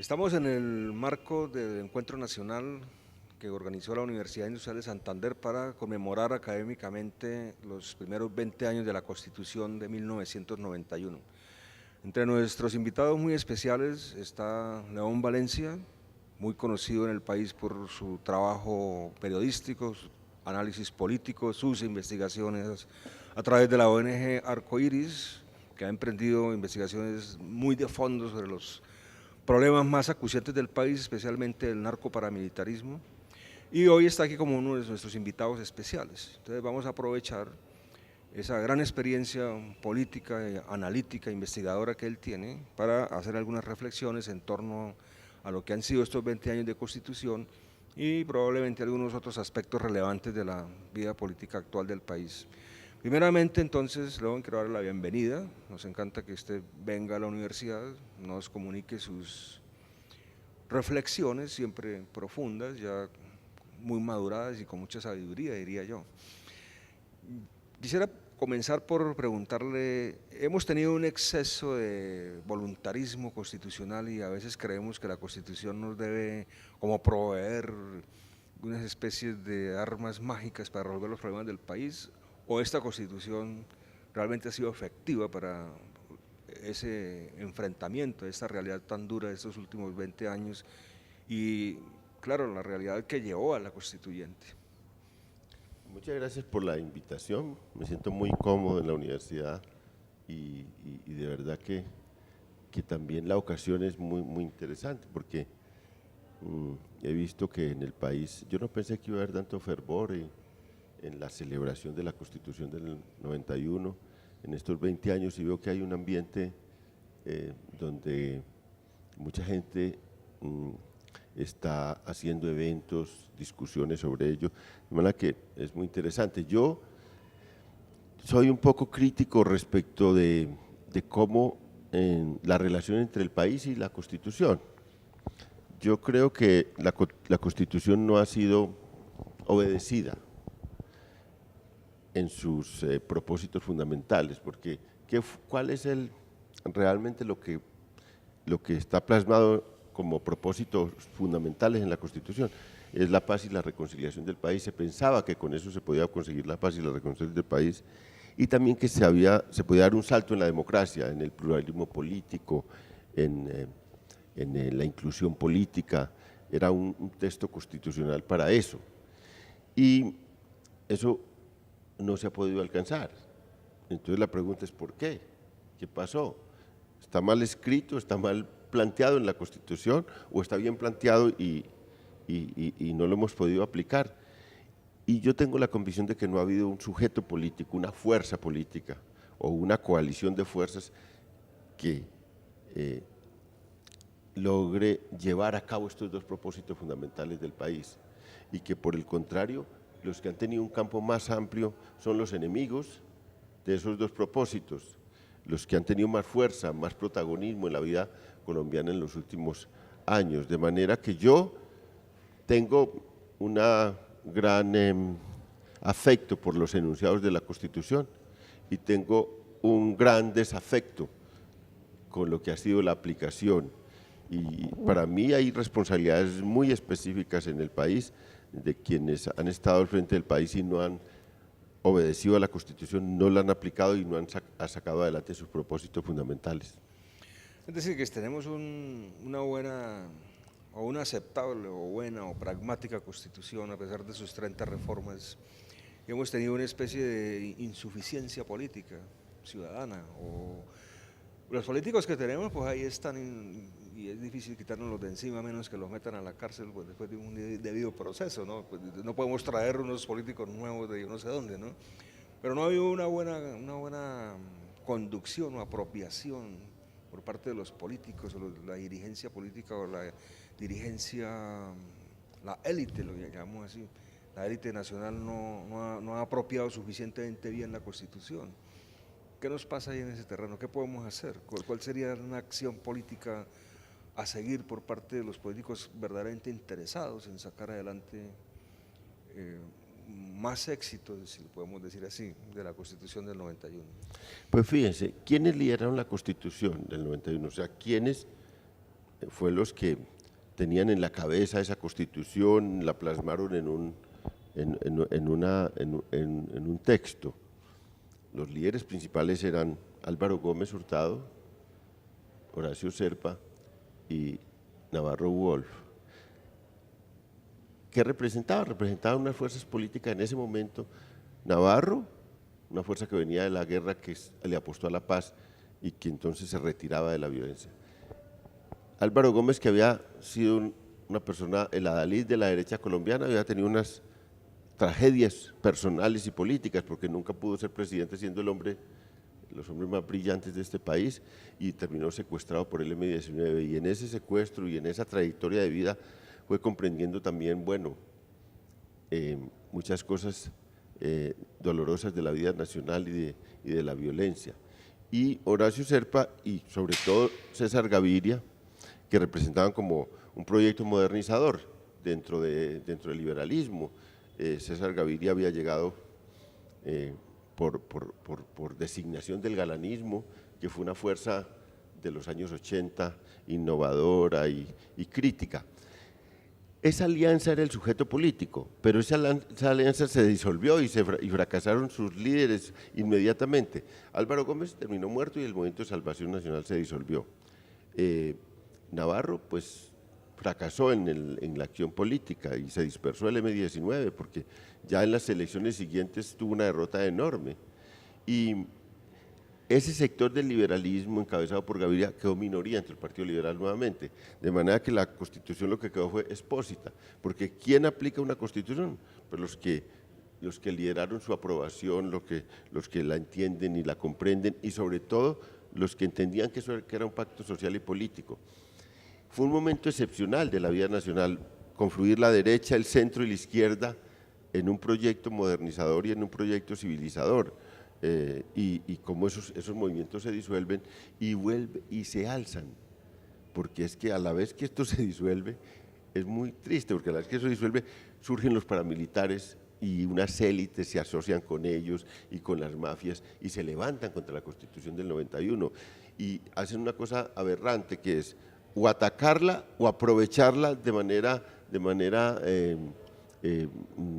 Estamos en el marco del encuentro nacional que organizó la Universidad Industrial de Santander para conmemorar académicamente los primeros 20 años de la Constitución de 1991. Entre nuestros invitados muy especiales está León Valencia, muy conocido en el país por su trabajo periodístico, su análisis político, sus investigaciones a través de la ONG Arcoiris, que ha emprendido investigaciones muy de fondo sobre los problemas más acuciantes del país, especialmente el narcoparamilitarismo, y hoy está aquí como uno de nuestros invitados especiales. Entonces vamos a aprovechar esa gran experiencia política, analítica, investigadora que él tiene para hacer algunas reflexiones en torno a lo que han sido estos 20 años de Constitución y probablemente algunos otros aspectos relevantes de la vida política actual del país. Primeramente, entonces, León, quiero darle la bienvenida. Nos encanta que usted venga a la universidad, nos comunique sus reflexiones, siempre profundas, ya muy maduradas y con mucha sabiduría, diría yo. Quisiera comenzar por preguntarle, hemos tenido un exceso de voluntarismo constitucional y a veces creemos que la Constitución nos debe como proveer unas especies de armas mágicas para resolver los problemas del país, o esta Constitución realmente ha sido efectiva para ese enfrentamiento, esa realidad tan dura de estos últimos 20 años y, claro, la realidad que llevó a la constituyente. Muchas gracias por la invitación. Me siento muy cómodo en la universidad y de verdad que también la ocasión es muy interesante porque he visto que en el país, yo no pensé que iba a haber tanto fervor en la celebración de la Constitución del 91 en estos 20 años, y veo que hay un ambiente donde mucha gente está haciendo eventos, discusiones sobre ello, de manera que es muy interesante. Yo soy un poco crítico respecto de cómo la relación entre el país y la Constitución. Yo creo que la Constitución no ha sido obedecida en sus propósitos fundamentales, porque ¿cuál es realmente lo que está plasmado como propósitos fundamentales en la Constitución? Es la paz y la reconciliación del país. Se pensaba que con eso se podía conseguir la paz y la reconciliación del país, y también que se podía dar un salto en la democracia, en el pluralismo político, en la inclusión política. Era un texto constitucional para eso, y eso no se ha podido alcanzar. Entonces la pregunta es ¿por qué? ¿Qué pasó? ¿Está mal escrito, está mal planteado en la Constitución, o está bien planteado y no lo hemos podido aplicar? Y yo tengo la convicción de que no ha habido un sujeto político, una fuerza política o una coalición de fuerzas que logre llevar a cabo estos dos propósitos fundamentales del país, y que por el contrario, los que han tenido un campo más amplio son los enemigos de esos dos propósitos, los que han tenido más fuerza, más protagonismo en la vida colombiana en los últimos años. De manera que yo tengo una gran afecto por los enunciados de la Constitución y tengo un gran desafecto con lo que ha sido la aplicación. Y para mí hay responsabilidades muy específicas en el país de quienes han estado al frente del país y no han obedecido a la Constitución, no la han aplicado y no han sacado adelante sus propósitos fundamentales. Es decir, que tenemos una buena o una aceptable o buena o pragmática constitución a pesar de sus 30 reformas. Hemos tenido una especie de insuficiencia política ciudadana, o los políticos que tenemos pues ahí están y es difícil quitárnoslos de encima a menos que los metan a la cárcel pues, después de un debido proceso, ¿no? Pues no podemos traer unos políticos nuevos de yo no sé dónde, ¿no? Pero no ha habido una buena conducción o apropiación por parte de los políticos, o la dirigencia política, o la dirigencia, la élite, lo llamamos así. La élite nacional no ha apropiado suficientemente bien la Constitución. ¿Qué nos pasa ahí en ese terreno? ¿Qué podemos hacer? ¿Cuál sería una acción política a seguir por parte de los políticos verdaderamente interesados en sacar adelante más éxitos, si lo podemos decir así, de la Constitución del 91? Pues fíjense, ¿quiénes lideraron la Constitución del 91? O sea, ¿quiénes fue los que tenían en la cabeza esa constitución, la plasmaron en un texto. Los líderes principales eran Álvaro Gómez Hurtado, Horacio Serpa y Navarro Wolf. ¿Qué representaba? Representaba unas fuerzas políticas en ese momento. Navarro, una fuerza que venía de la guerra, que le apostó a la paz y que entonces se retiraba de la violencia. Álvaro Gómez, que había sido una persona, el adalid de la derecha colombiana, había tenido unas tragedias personales y políticas, porque nunca pudo ser presidente siendo los hombres más brillantes de este país, y terminó secuestrado por el M-19, y en ese secuestro y en esa trayectoria de vida fue comprendiendo también, bueno, muchas cosas dolorosas de la vida nacional y de la violencia. Y Horacio Serpa y sobre todo César Gaviria, que representaban como un proyecto modernizador dentro del liberalismo. César Gaviria había llegado por designación del galanismo, que fue una fuerza de los años 80, innovadora y crítica. Esa alianza era el sujeto político, pero esa alianza se disolvió y fracasaron sus líderes inmediatamente. Álvaro Gómez terminó muerto y el Movimiento de Salvación Nacional se disolvió. Navarro, pues, fracasó en la acción política y se dispersó el M-19, porque ya en las elecciones siguientes tuvo una derrota enorme. Y ese sector del liberalismo encabezado por Gaviria quedó minoría entre el Partido Liberal nuevamente, de manera que la Constitución lo que quedó fue expósita, porque ¿quién aplica una Constitución? Pues los que lideraron su aprobación, los que la entienden y la comprenden, y sobre todo los que entendían que era un pacto social y político. Fue un momento excepcional de la vida nacional, confluir la derecha, el centro y la izquierda en un proyecto modernizador y en un proyecto civilizador. Y cómo esos movimientos se disuelven y se alzan, porque es que a la vez que esto se disuelve, es muy triste, porque a la vez que eso se disuelve, surgen los paramilitares y unas élites se asocian con ellos y con las mafias y se levantan contra la Constitución del 91 y hacen una cosa aberrante, que es o atacarla o aprovecharla de manera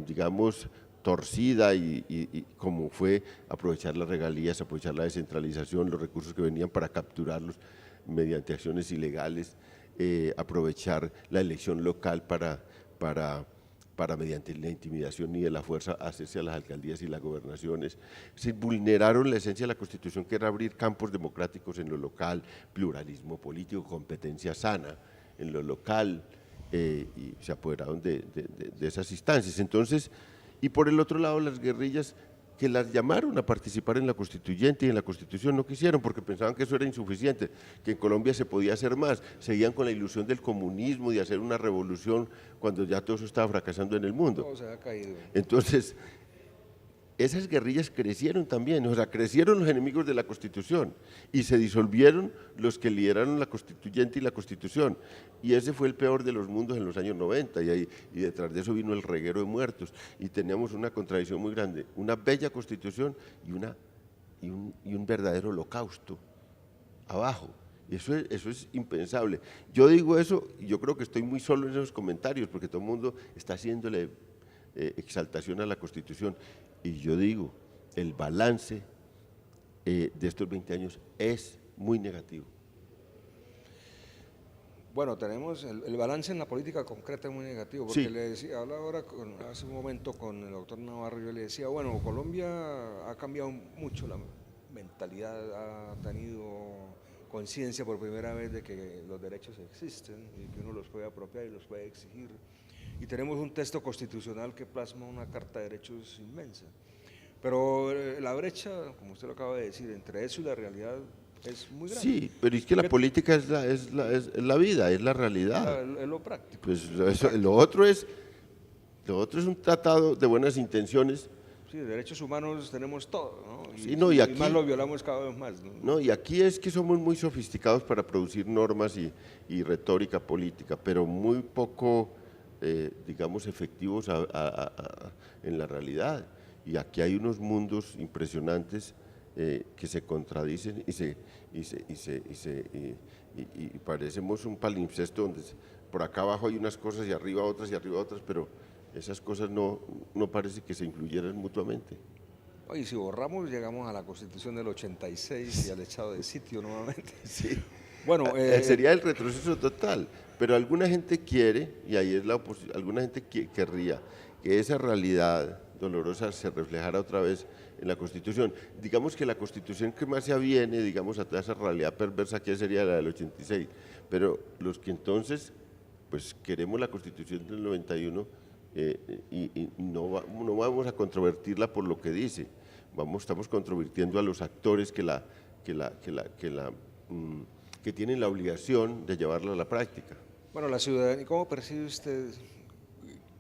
digamos, torcida y como fue aprovechar las regalías, aprovechar la descentralización, los recursos que venían para capturarlos mediante acciones ilegales, aprovechar la elección local para mediante la intimidación y de la fuerza hacerse a las alcaldías y las gobernaciones. Se vulneraron la esencia de la Constitución, que era abrir campos democráticos en lo local, pluralismo político, competencia sana en lo local, y se apoderaron de esas instancias. Entonces, y por el otro lado, las guerrillas que las llamaron a participar en la constituyente y en la Constitución no quisieron, porque pensaban que eso era insuficiente, que en Colombia se podía hacer más, seguían con la ilusión del comunismo, de hacer una revolución cuando ya todo eso estaba fracasando en el mundo. Todo se ha caído. Entonces, esas guerrillas crecieron también, o sea, crecieron los enemigos de la Constitución y se disolvieron los que lideraron la constituyente y la Constitución, y ese fue el peor de los mundos en los años 90, y detrás de eso vino el reguero de muertos, y teníamos una contradicción muy grande, una bella Constitución y un verdadero holocausto abajo. Y eso es impensable. Yo digo eso y yo creo que estoy muy solo en esos comentarios, porque todo el mundo está haciéndole exaltación a la Constitución. Y yo digo, el balance de estos 20 años es muy negativo. Bueno, tenemos el balance en la política concreta es muy negativo, porque Sí. le decía, hablaba ahora hace un momento con el doctor Navarro, yo le decía, bueno, Colombia ha cambiado mucho la mentalidad, ha tenido conciencia por primera vez de que los derechos existen y que uno los puede apropiar y los puede exigir. Y tenemos un texto constitucional que plasma una carta de derechos inmensa. Pero la brecha, como usted lo acaba de decir, entre eso y la realidad es muy grande. Sí, pero es que la política es la vida, es la realidad. Es lo práctico. Pues lo otro es un tratado de buenas intenciones. Sí, de derechos humanos tenemos todo, ¿no? Sí, no, y aquí, más lo violamos cada vez más, ¿no? No, y aquí es que somos muy sofisticados para producir normas y retórica política, pero muy poco, digamos, efectivos en la realidad. Y aquí hay unos mundos impresionantes que se contradicen y parecemos un palimpsesto donde por acá abajo hay unas cosas y arriba otras, pero esas cosas no parece que se incluyeran mutuamente. Y si borramos, llegamos a la Constitución del 86 y al echado de sitio nuevamente. Sí. Bueno, sería el retroceso total, pero alguna gente quiere, y ahí es la oposición, alguna gente querría que esa realidad dolorosa se reflejara otra vez en la Constitución. Digamos que la Constitución que más se aviene, digamos, a toda esa realidad perversa que sería la del 86, pero los que entonces, pues queremos la Constitución del 91 y no vamos a controvertirla por lo que dice, estamos controvirtiendo a los actores que tienen la obligación de llevarla a la práctica. bueno, la ciudadanía, ¿cómo percibe usted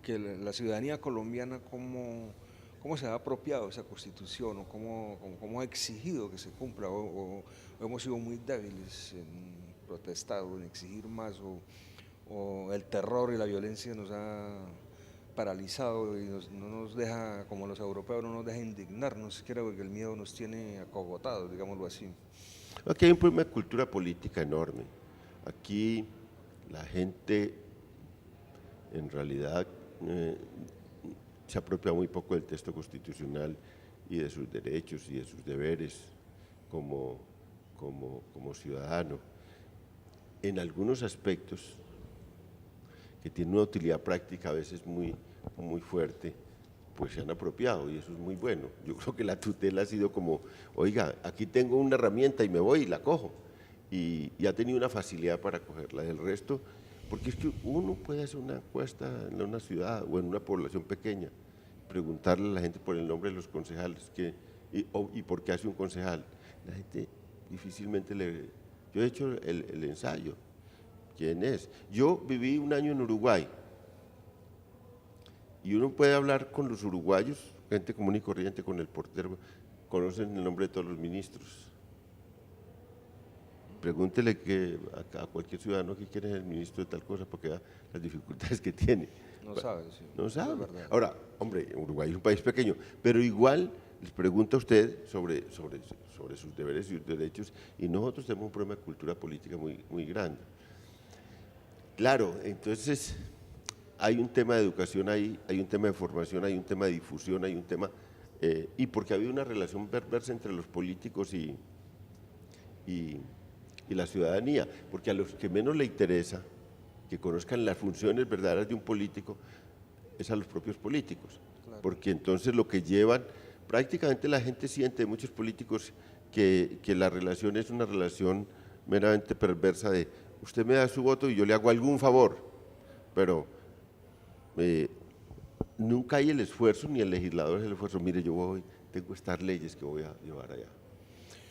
que la ciudadanía colombiana, cómo se ha apropiado esa Constitución o cómo ha exigido que se cumpla o hemos sido muy débiles en protestar o en exigir más o el terror y la violencia nos ha paralizado y no nos deja, como los europeos, no nos deja indignarnos, creo que el miedo nos tiene acogotados, digámoslo así? Aquí hay un problema de cultura política enorme. Aquí la gente en realidad se apropia muy poco del texto constitucional y de sus derechos y de sus deberes como ciudadano. En algunos aspectos que tienen una utilidad práctica a veces muy fuerte, pues se han apropiado y eso es muy bueno. Yo creo que la tutela ha sido como, oiga, aquí tengo una herramienta y me voy y la cojo. Y ha tenido una facilidad para cogerla. Del resto, porque es que uno puede hacer una encuesta en una ciudad o en una población pequeña, preguntarle a la gente por el nombre de los concejales y por qué hace un concejal. La gente difícilmente Yo he hecho el ensayo. ¿Quién es? Yo viví un año en Uruguay y uno puede hablar con los uruguayos, gente común y corriente, con el portero, conocen el nombre de todos los ministros. Pregúntele a cualquier ciudadano que quiere ser el ministro de tal cosa, porque vea las dificultades que tiene. No sabe, sí. No sabe. Es Ahora, hombre, Uruguay es un país pequeño, pero igual les pregunta a usted sobre sus deberes y sus derechos, y nosotros tenemos un problema de cultura política muy grande. Claro, entonces hay un tema de educación ahí, hay un tema de formación, hay un tema de difusión, hay un tema, y porque ha habido una relación perversa entre los políticos y la ciudadanía, porque a los que menos le interesa que conozcan las funciones verdaderas de un político es a los propios políticos, claro. Porque entonces lo que llevan, prácticamente la gente siente, muchos políticos, que la relación es una relación meramente perversa de usted me da su voto y yo le hago algún favor, pero nunca hay el esfuerzo, ni el legislador es el esfuerzo, mire, tengo estas leyes que voy a llevar allá,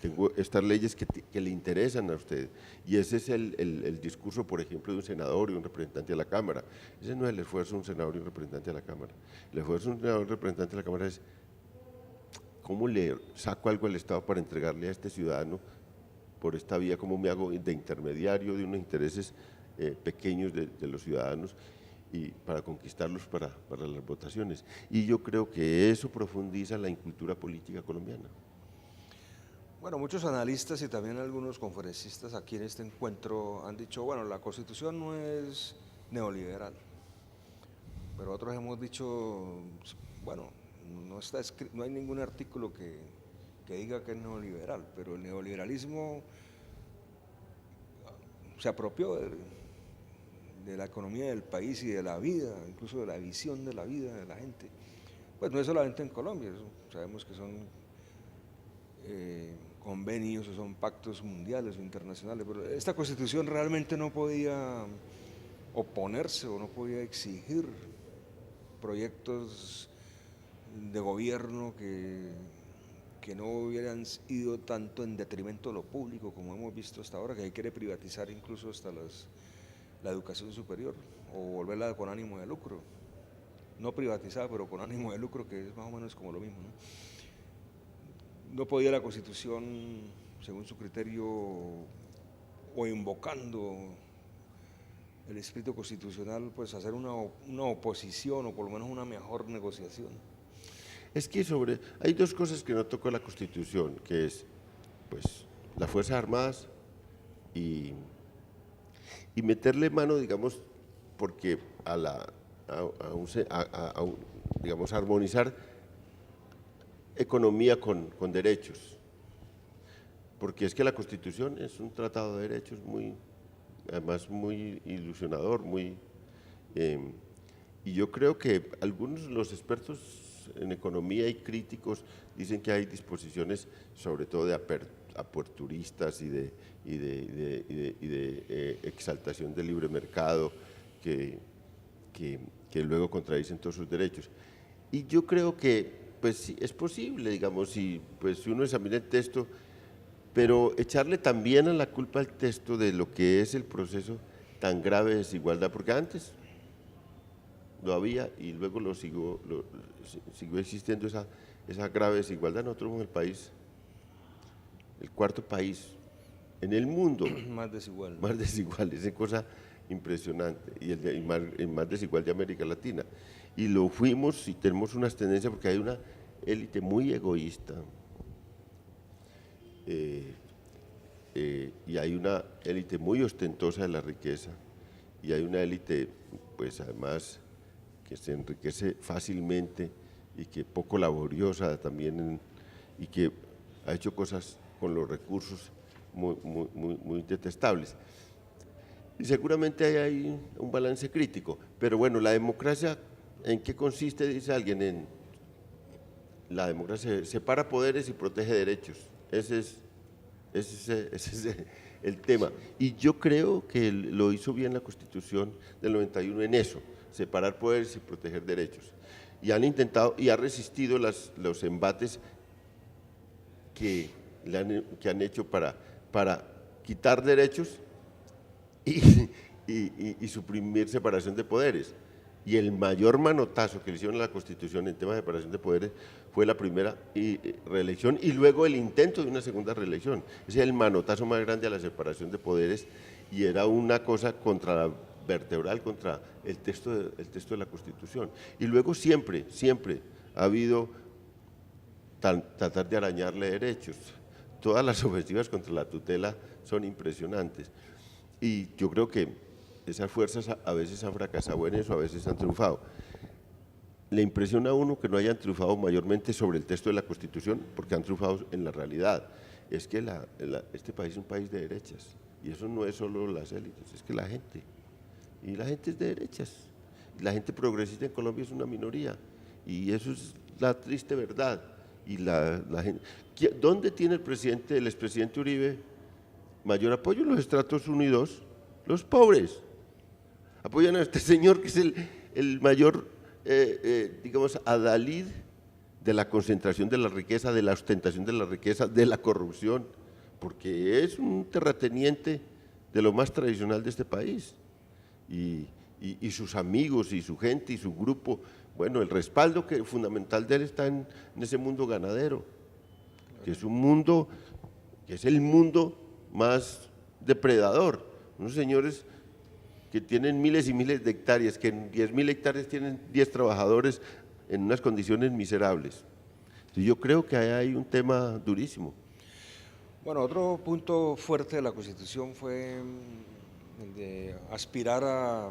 tengo estas leyes que le interesan a usted, y ese es el discurso, por ejemplo, de un senador y un representante de la Cámara. Ese no es el esfuerzo de un senador y un representante de la Cámara. El esfuerzo de un senador y un representante de la Cámara es cómo le saco algo al Estado para entregarle a este ciudadano por esta vía, cómo me hago de intermediario de unos intereses pequeños de los ciudadanos y para conquistarlos para las votaciones. Y yo creo que eso profundiza la incultura política colombiana. Bueno, muchos analistas y también algunos conferencistas aquí en este encuentro han dicho, bueno, la Constitución no es neoliberal, pero otros hemos dicho, bueno, no hay ningún artículo que diga que es neoliberal, pero el neoliberalismo se apropió de la economía del país y de la vida, incluso de la visión de la vida de la gente. Pues no es solamente en Colombia, sabemos que son convenios o son pactos mundiales o internacionales, pero esta Constitución realmente no podía oponerse o no podía exigir proyectos de gobierno que no hubieran ido tanto en detrimento de lo público como hemos visto hasta ahora, que quiere privatizar incluso hasta la educación superior o volverla con ánimo de lucro, no privatizada pero con ánimo de lucro, que es más o menos como lo mismo, ¿no? No podía la Constitución, según su criterio, o invocando el espíritu constitucional, pues hacer una oposición o por lo menos una mejor negociación. Es que hay dos cosas que no tocó la Constitución, que es, pues, las Fuerzas Armadas y meterle mano, digamos, porque digamos, armonizar economía con derechos, porque es que la Constitución es un tratado de derechos además muy ilusionador, y yo creo que algunos de los expertos en economía y críticos dicen que hay disposiciones, sobre todo de aperturistas y de exaltación del libre mercado, que luego contradicen todos sus derechos. Y yo creo que pues sí, es posible, digamos, si uno examina el texto, pero echarle también a la culpa al texto de lo que es el proceso tan grave de desigualdad, porque antes lo había y luego siguió existiendo esa grave desigualdad. Nosotros somos el cuarto país en el mundo Más desigual. más desigual, esa cosa impresionante, y el más desigual de América Latina. Y lo fuimos y tenemos unas tendencias porque hay una élite muy egoísta, y hay una élite muy ostentosa de la riqueza, y hay una élite, pues además, que se enriquece fácilmente y que poco laboriosa también, y que ha hecho cosas con los recursos muy detestables. Y seguramente hay un balance crítico, pero bueno, la democracia, ¿en qué consiste? Dice alguien. La democracia separa poderes y protege derechos. Ese es el tema. Y yo creo que lo hizo bien la Constitución del 91 en eso, separar poderes y proteger derechos. Y han intentado y ha resistido los embates que han hecho para quitar derechos y suprimir separación de poderes. Y el mayor manotazo que le hicieron a la Constitución en temas de separación de poderes fue la primera reelección y luego el intento de una segunda reelección. Ese es el manotazo más grande a la separación de poderes, y era una cosa vertebral contra el texto de la Constitución. Y luego siempre ha habido tratar de arañarle derechos. Todas las ofensivas contra la tutela son impresionantes. Y yo creo que esas fuerzas a veces han fracasado en eso, a veces han triunfado. Le impresiona a uno que no hayan triunfado mayormente sobre el texto de la Constitución, porque han triunfado en la realidad. Es que este país es un país de derechas, y eso no es solo las élites, es que la gente, y la gente es de derechas. La gente progresista en Colombia es una minoría, y eso es la triste verdad. Y la gente, ¿dónde tiene el expresidente Uribe mayor apoyo? Los estratos unidos, los pobres. Apoyan a este señor que es el mayor, digamos, adalid de la concentración de la riqueza, de la ostentación de la riqueza, de la corrupción, porque es un terrateniente de lo más tradicional de este país. Y sus amigos y su gente y su grupo, bueno, el respaldo fundamental de él está en ese mundo ganadero, que es un mundo, que es el mundo más depredador. Unos señores que tienen miles y miles de hectáreas, que en 10.000 hectáreas tienen 10 trabajadores en unas condiciones miserables. Entonces yo creo que hay un tema durísimo. Bueno, otro punto fuerte de la Constitución fue el de aspirar a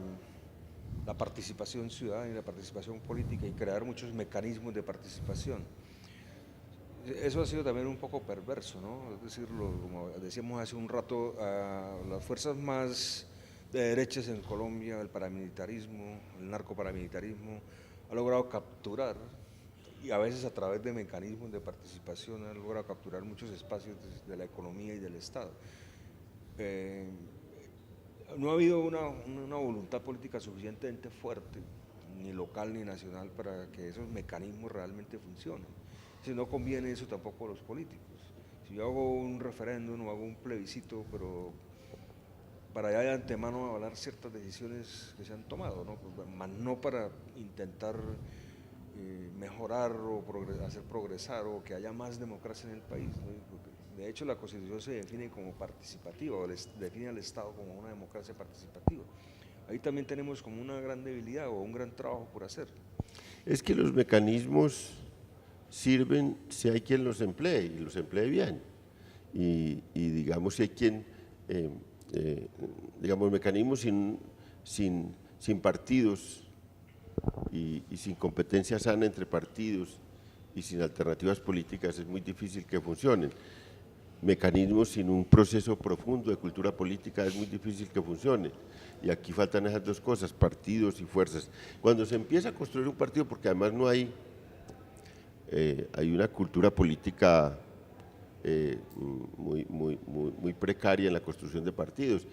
la participación ciudadana y la participación política y crear muchos mecanismos de participación. Eso ha sido también un poco perverso, ¿no? Es decir, como decíamos hace un rato, las fuerzas más de derechas en Colombia, el paramilitarismo, el narcoparamilitarismo, ha logrado capturar, y a veces a través de mecanismos de participación, ha logrado capturar muchos espacios de la economía y del Estado. No ha habido una voluntad política suficientemente fuerte, ni local ni nacional, para que esos mecanismos realmente funcionen. Si no conviene eso tampoco a los políticos. Si yo hago un referéndum o hago un plebiscito, pero para ya de antemano avalar ciertas decisiones que se han tomado, ¿no? Más no para intentar mejorar o hacer progresar o que haya más democracia en el país, ¿no? De hecho, la Constitución se define como participativa, o define al Estado como una democracia participativa. Ahí también tenemos como una gran debilidad o un gran trabajo por hacer. Es que los mecanismos sirven si hay quien los emplee y los emplee bien. Y digamos, si hay quien, digamos, mecanismos sin partidos y sin competencia sana entre partidos y sin alternativas políticas, es muy difícil que funcionen. Mecanismos sin un proceso profundo de cultura política es muy difícil que funcione. Y aquí faltan esas dos cosas, partidos y fuerzas. Cuando se empieza a construir un partido, porque además no hay una cultura política muy precaria en la construcción de partidos,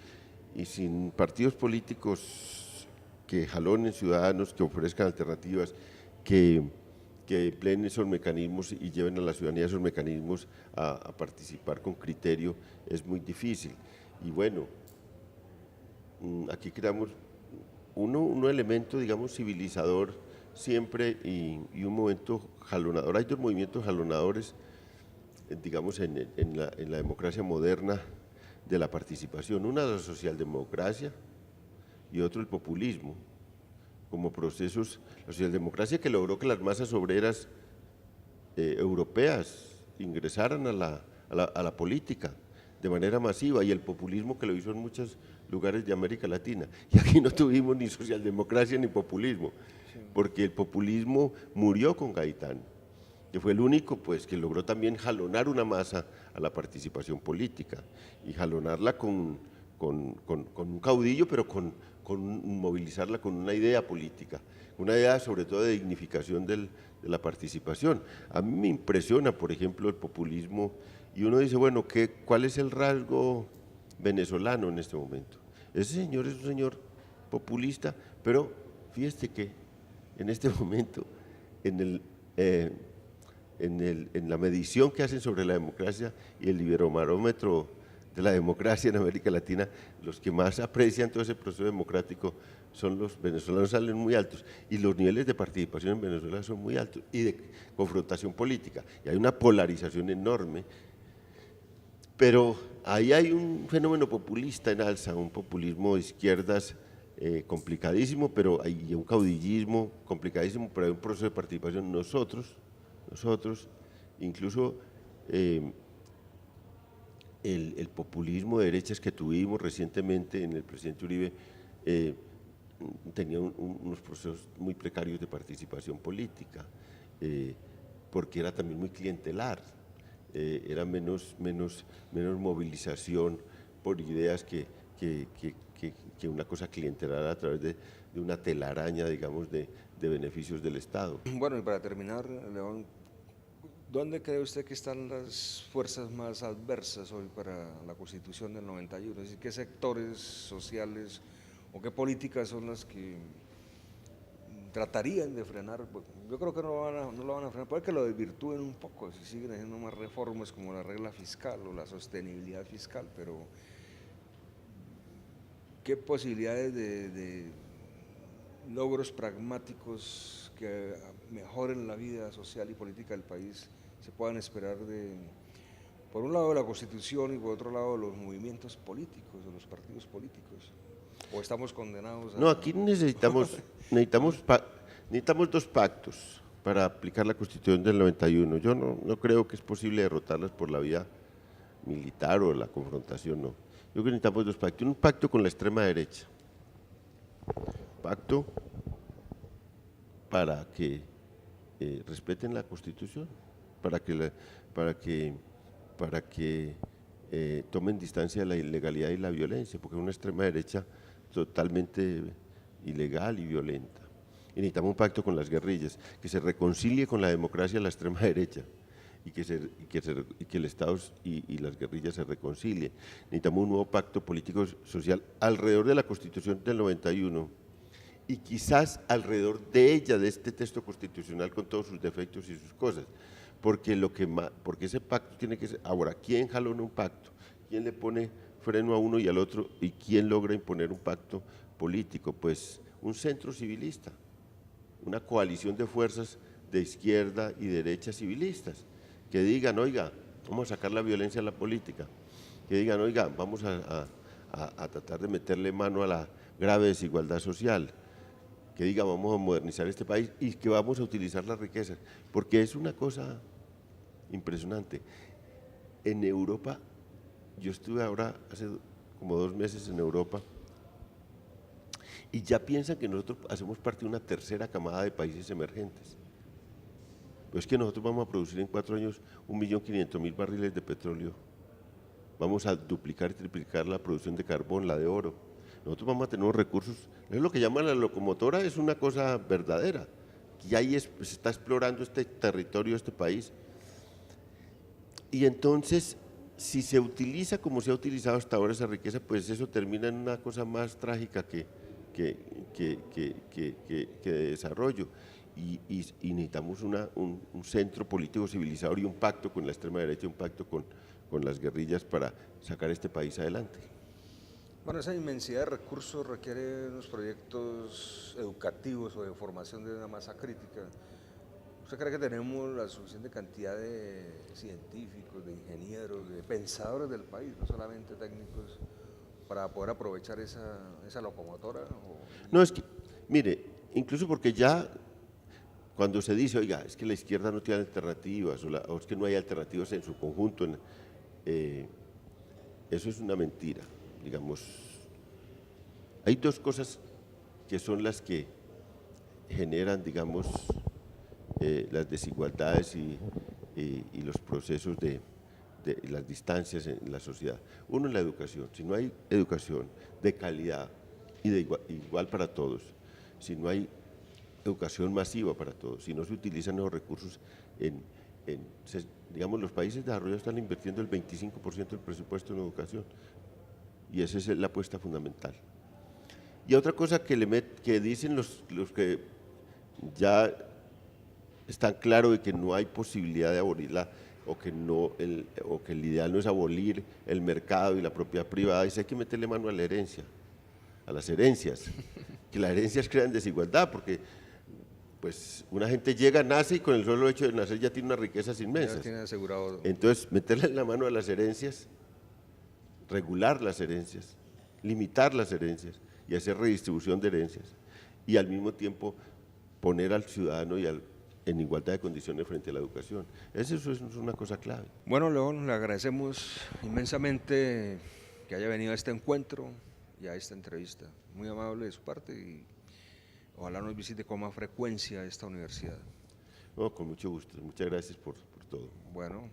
y sin partidos políticos que jalonen ciudadanos, que ofrezcan alternativas, que empleen esos mecanismos y lleven a la ciudadanía esos mecanismos a participar con criterio, es muy difícil. Y bueno, aquí creamos un elemento, digamos, civilizador siempre y un momento jalonador. Hay dos movimientos jalonadores, digamos, en la democracia moderna de la participación. Una es la socialdemocracia y otro el populismo, como procesos. La socialdemocracia que logró que las masas obreras europeas ingresaran a la política de manera masiva, y el populismo que lo hizo en muchos lugares de América Latina. Y aquí no tuvimos ni socialdemocracia ni populismo, porque el populismo murió con Gaitán, que fue el único pues que logró también jalonar una masa a la participación política, y jalonarla con un caudillo, pero con movilizarla con una idea política, una idea sobre todo de dignificación de la participación. A mí me impresiona, por ejemplo, el populismo, y uno dice, bueno, ¿cuál es el rasgo venezolano en este momento? Ese señor es un señor populista, pero fíjate que en este momento, en la medición que hacen sobre la democracia y el Iberobarómetro de la democracia en América Latina, los que más aprecian todo ese proceso democrático son los venezolanos, salen muy altos, y los niveles de participación en Venezuela son muy altos, y de confrontación política, y hay una polarización enorme, pero ahí hay un fenómeno populista en alza, un populismo de izquierdas complicadísimo, pero hay un caudillismo complicadísimo, pero hay un proceso de participación. Nosotros, incluso el populismo de derechas que tuvimos recientemente en el presidente Uribe tenía unos procesos muy precarios de participación política, porque era también muy clientelar, era menos movilización por ideas que una cosa clientelar a través de una telaraña, digamos, de beneficios del Estado. Bueno, y para terminar, León, ¿dónde cree usted que están las fuerzas más adversas hoy para la Constitución del 91? Es decir, ¿qué sectores sociales o qué políticas son las que tratarían de frenar? Yo creo que no lo van a frenar, puede que lo desvirtúen un poco, si siguen haciendo más reformas como la regla fiscal o la sostenibilidad fiscal, pero ¿qué posibilidades de logros pragmáticos que mejoren la vida social y política del país se puedan esperar por un lado de la Constitución y por otro lado de los movimientos políticos, de los partidos políticos? ¿O estamos condenados a...? No, aquí necesitamos dos pactos para aplicar la Constitución del 91. Yo no creo que es posible derrotarlas por la vía militar o la confrontación, no. Yo creo que necesitamos dos pactos. Un pacto con la extrema derecha, pacto para que respeten la Constitución, para que tomen distancia de la ilegalidad y la violencia, porque es una extrema derecha totalmente ilegal y violenta. Y necesitamos un pacto con las guerrillas, que se reconcilie con la democracia la extrema derecha, y que el Estado y las guerrillas se reconcilien. Necesitamos un nuevo pacto político-social alrededor de la Constitución del 91, y quizás alrededor de ella, de este texto constitucional con todos sus defectos y sus cosas, porque ese pacto tiene que ser. Ahora, ¿quién jalona un pacto? ¿Quién le pone freno a uno y al otro? ¿Y quién logra imponer un pacto político? Pues un centro civilista, una coalición de fuerzas de izquierda y derecha civilistas, que digan, oiga, vamos a sacar la violencia a la política, que digan, oiga, vamos a tratar de meterle mano a la grave desigualdad social, que diga vamos a modernizar este país y que vamos a utilizar las riquezas, porque es una cosa impresionante. En Europa, yo estuve ahora hace como 2 meses en Europa y ya piensan que nosotros hacemos parte de una tercera camada de países emergentes. Pues es que nosotros vamos a producir en 4 años 1.500.000 barriles de petróleo. Vamos a duplicar y triplicar la producción de carbón, la de oro. Nosotros vamos a tener unos recursos, es lo que llaman la locomotora, es una cosa verdadera. Y ahí se está explorando este territorio, este país. Y entonces, si se utiliza como se ha utilizado hasta ahora esa riqueza, pues eso termina en una cosa más trágica que desarrollo. Y necesitamos un centro político civilizador y un pacto con la extrema derecha, un pacto con las guerrillas para sacar este país adelante. Bueno, esa inmensidad de recursos requiere unos proyectos educativos o de formación de una masa crítica. ¿Usted cree que tenemos la suficiente cantidad de científicos, de ingenieros, de pensadores del país, no solamente técnicos, para poder aprovechar esa locomotora? No, es que, mire, incluso porque ya cuando se dice, oiga, es que la izquierda no tiene alternativas, o es que no hay alternativas en su conjunto, eso es una mentira, digamos. Hay 2 cosas que son las que generan, digamos, las desigualdades y los procesos de las distancias en la sociedad. Uno es la educación. Si no hay educación de calidad y de igual para todos, si no hay educación masiva para todos, si no se utilizan los recursos digamos, los países desarrollados están invirtiendo el 25% del presupuesto en educación y esa es la apuesta fundamental. Y otra cosa que dicen los que ya están claro de que no hay posibilidad de abolirla o que el ideal no es abolir el mercado y la propiedad privada, dice hay que meterle mano a la herencia, a las herencias, que las herencias crean desigualdad, porque pues una gente llega, nace y con el solo hecho de nacer ya tiene unas riquezas inmensas. Ya tiene asegurado. Entonces, meterle la mano a las herencias, regular las herencias, limitar las herencias y hacer redistribución de herencias y al mismo tiempo poner al ciudadano en igualdad de condiciones frente a la educación. Eso es una cosa clave. Bueno, León, le agradecemos inmensamente que haya venido a este encuentro y a esta entrevista. Muy amable de su parte y ojalá nos visite con más frecuencia esta universidad. No, con mucho gusto. Muchas gracias por todo. Bueno.